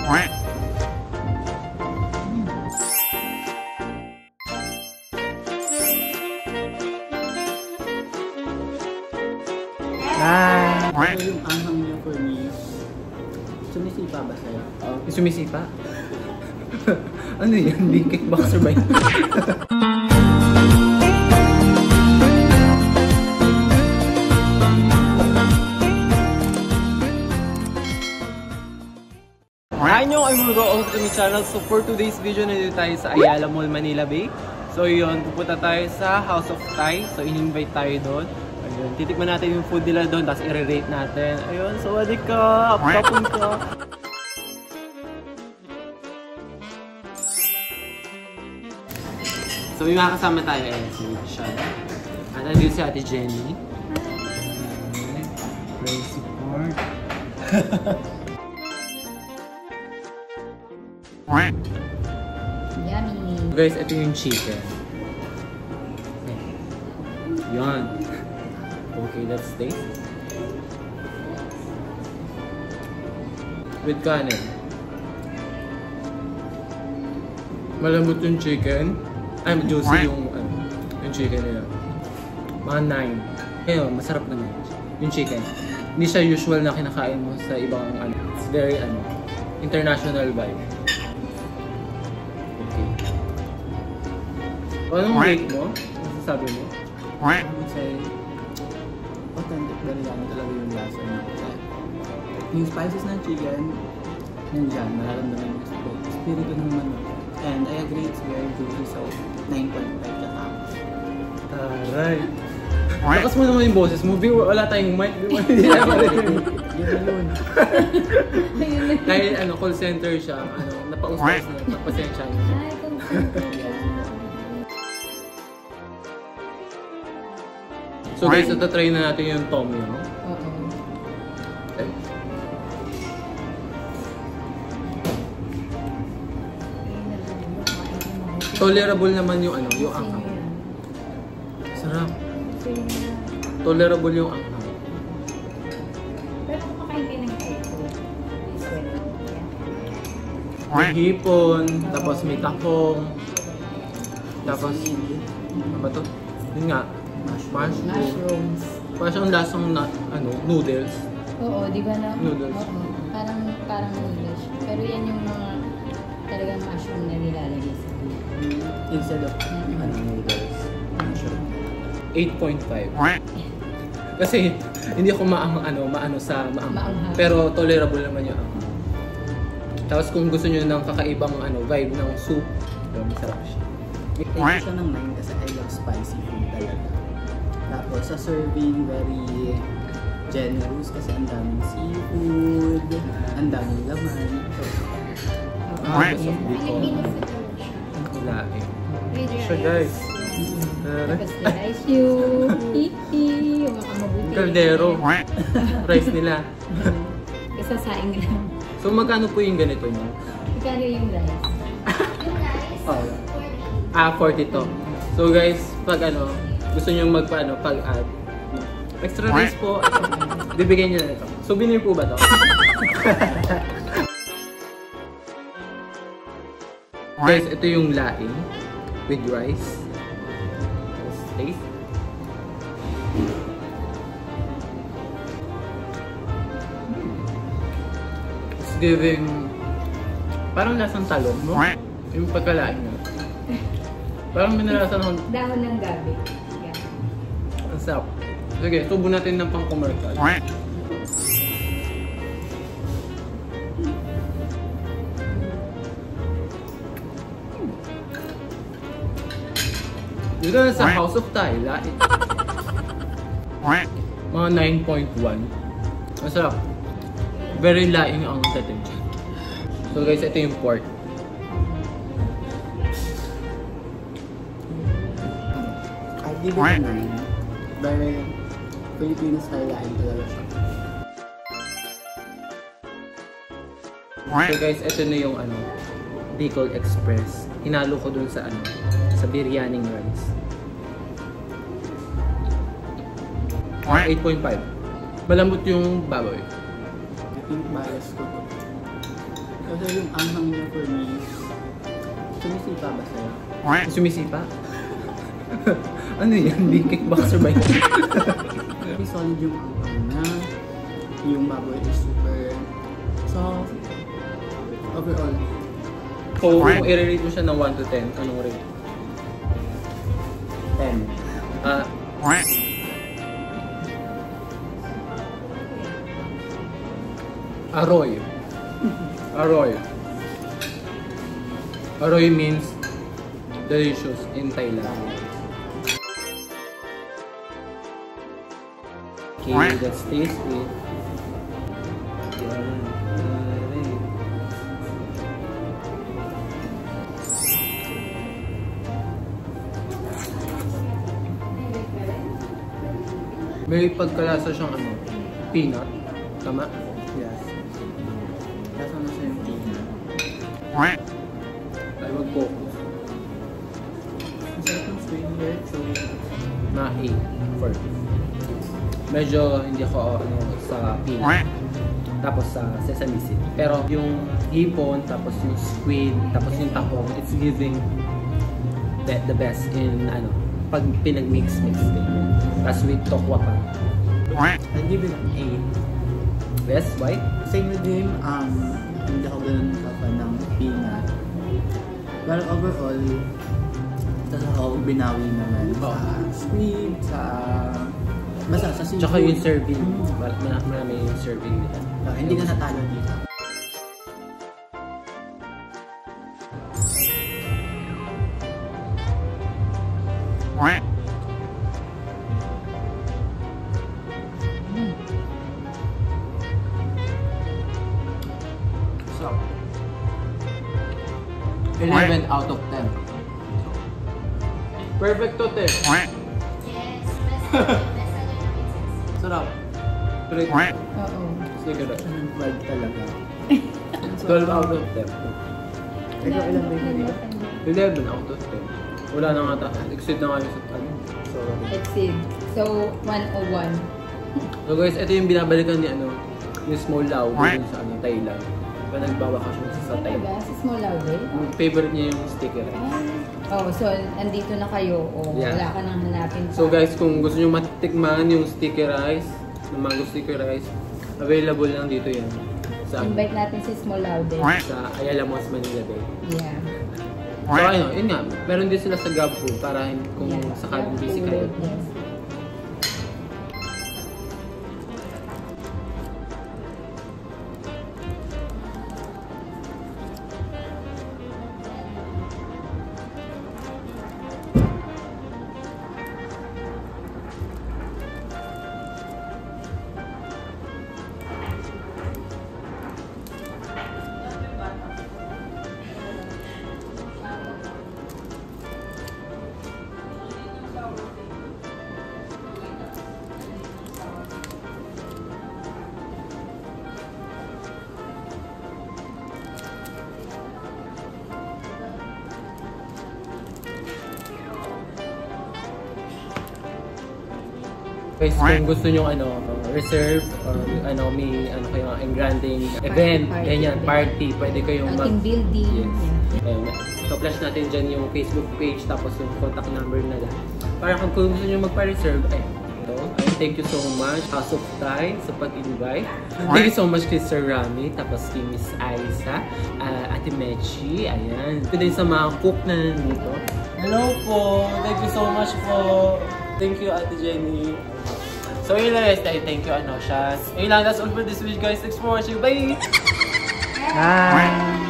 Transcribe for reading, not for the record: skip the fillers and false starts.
Ito yung anghang niya for me. Sumisipa ba sa'yo? Sumisipa? Ano yan? Di kickboxer ba yun? Hi nyo! I'm Mugo, also to my channel. So for today's video, nandito tayo sa Ayala Mall, Manila Bay. So yun, pupunta tayo sa House of Thai. So in-invite tayo doon. Ayun, titikman natin yung food nila doon, tapos i-rate natin. Ayun, sawadee ka! Kapun ka! So may mga kasama tayo ngayon, si Sean. At nandito si Ate Jenny. Praise support. Yummy! Guys, ito yung chicken. Yan. Okay, let's taste. With kanin. Malambot yung chicken. Ay, juicy yung chicken nila. Mga 9. Ngayon, masarap naman yung chicken. Hindi siya usual na kinakain mo sa ibang It's very international vibe. Okay. Anong rate mo? Ano sabi mo? Kasi authentic biryani talaga yung lasa niya. Yung spices ng chicken, nandyan, nararamdaman yung spirito ng manok. And I agree, it's very juicy, so 9.5 katapos. Taray! Lakas mo naman yung boses mo. Wala tayong mic. Hindi na marinig. Yun. Dahil call center siya. Napaustos na. Napasensya niya. Ay, kumpulan. So guys, try na natin yung tom yum. Oo. Okay. Tolerable naman yung yung anghang. Sarap. Tolerable yung anghang. Pero kung makain kayo ng ito, May hipon, tapos may takong, tapos ano ba to? Yun nga, mushrooms. parang siyang lasang noodles. Oo, di ba na? Noodles. Oo, parang noodles. Pero yan yung mga talagang mushroom na nilalagay sa food. Instead of noodles, mushroom. 8.5. Kasi hindi ako maano sa maanghang. Pero tolerable naman yung anghang. Tapos kung gusto niyo ng kakaibang vibe ng soup, masarap siya. Thank you siya ng 9 kasi I love spicy food talaga. Tapos sa serving, very generous kasi ang daming seafood, ang daming laman. Busog dito. Wala eh. So guys. Tapos rice yung hihi, yung mga mabuti. Caldero. Rice nila. Kasasaing lang. So magkano po yung ganito mo? Magkano yung rice? Yung rice? 40 to. So guys, pag gusto nyo pag-add extra rice po, bibigyan nyo na ito. Souvenir po ba to? Guys, ito yung laing with rice. Let's taste. It's giving parang lasang talong, no? Yung pagkalaing nyo. Parang minalasan ng Dahon ng gabi. Yeah. ang sarap. Sige, tubo natin ng pang-commercial. Dito na sa House of Thai, laing. Mga 9.1. Masarap. Very laing ang setting. So guys, ito yung pork. I give it a 9. Very Filipino style lain talaga siya. So guys, ito na yung Bicol Express. Hinalo ko dun sa sa biryaning rice. 8.5. Malambot yung baboy. I think bias ko to. Kasi yung anghang niya for me, sumisipa ba sa'yo? Sumisipa? Ano yan? Big kickboxer ba yan? Very solid yung anghang niya. Yung baboy is super soft. Overall. Kung i-rate mo siya ng 1 to 10, anong rate? 10. Aroy. Aroy. Aroy means delicious in Thailand. Okay, let's taste it. Yan. May pagkalasa siyang ano, peanut. Tama? Yes. Lasa na siya yung peanut. Ay, mag-focus. Ang sarap ng sweet here, so Na A first. Medyo hindi ako ano sa peanut. Tapos sa sesame seed. Pero yung hipon, tapos yung squid, tapos yung tahong, it's giving the best in ano, pag pinag-mix ganyan. Tapos with tokwa pa. I'll give it an 8. Yes, why? Same with him, hindi ako ganun kapan ng peanut. Pero overall, tapos ako binawi naman sa squid, basta sa seafood. Tsaka yung serving. Marami yung serving nila. Hindi na natalo dito. So, 11 out of 10. Perfect to 10. Sarap. Great. Oo. Sige na. Anong vibe talaga. 12 out of 10. Ikaw ilang rate mo? 11 out of 10. Wala na nga exceed na nga yung ano. So, Exceed. So, 101. so guys, ito yung binabalikan ni ano, yung small lao dun sa ano, Thailand. Kaya nagbabakasyon sa Thailand. Talaga? Sa small laude? Yung favorite niya yung sticker rice. Oh, so andito na kayo. Oh, Yeah. wala ka nang hanapin pa. So guys, kung gusto nyo matikman yung sticky rice, yung mango sticky rice, available lang dito yan. Sa, invite natin si Small Laude. sa Ayala Malls, Manila Bay. Yeah. So ayun, yun nga, meron din sila sa Grabfood para kung Yeah. sakaling busy kayo. Yes. Guys, kung gusto nyo ano, reserve or ano, may ano kayo, engranding event, Party. ganyan, party, pwede kayong Team building. Yes. Yeah. Ayun, to-flash natin dyan yung Facebook page tapos yung contact number nila. Para kung gusto nyo magpa-reserve, ay, ito. Ay, thank you so much, House of Thai, sa pag-invite. Thank you so much kay Sir Rami, tapos kay Miss Aiza, Ate Mechi, ayan. Ito din sa mga cook na nandito. Hello po! Thank you so much po! Thank you, Ate Jenny. So yun lang guys, thank you Shaz. Yun lang, that's all for this video guys. Thanks for watching. Bye! Bye!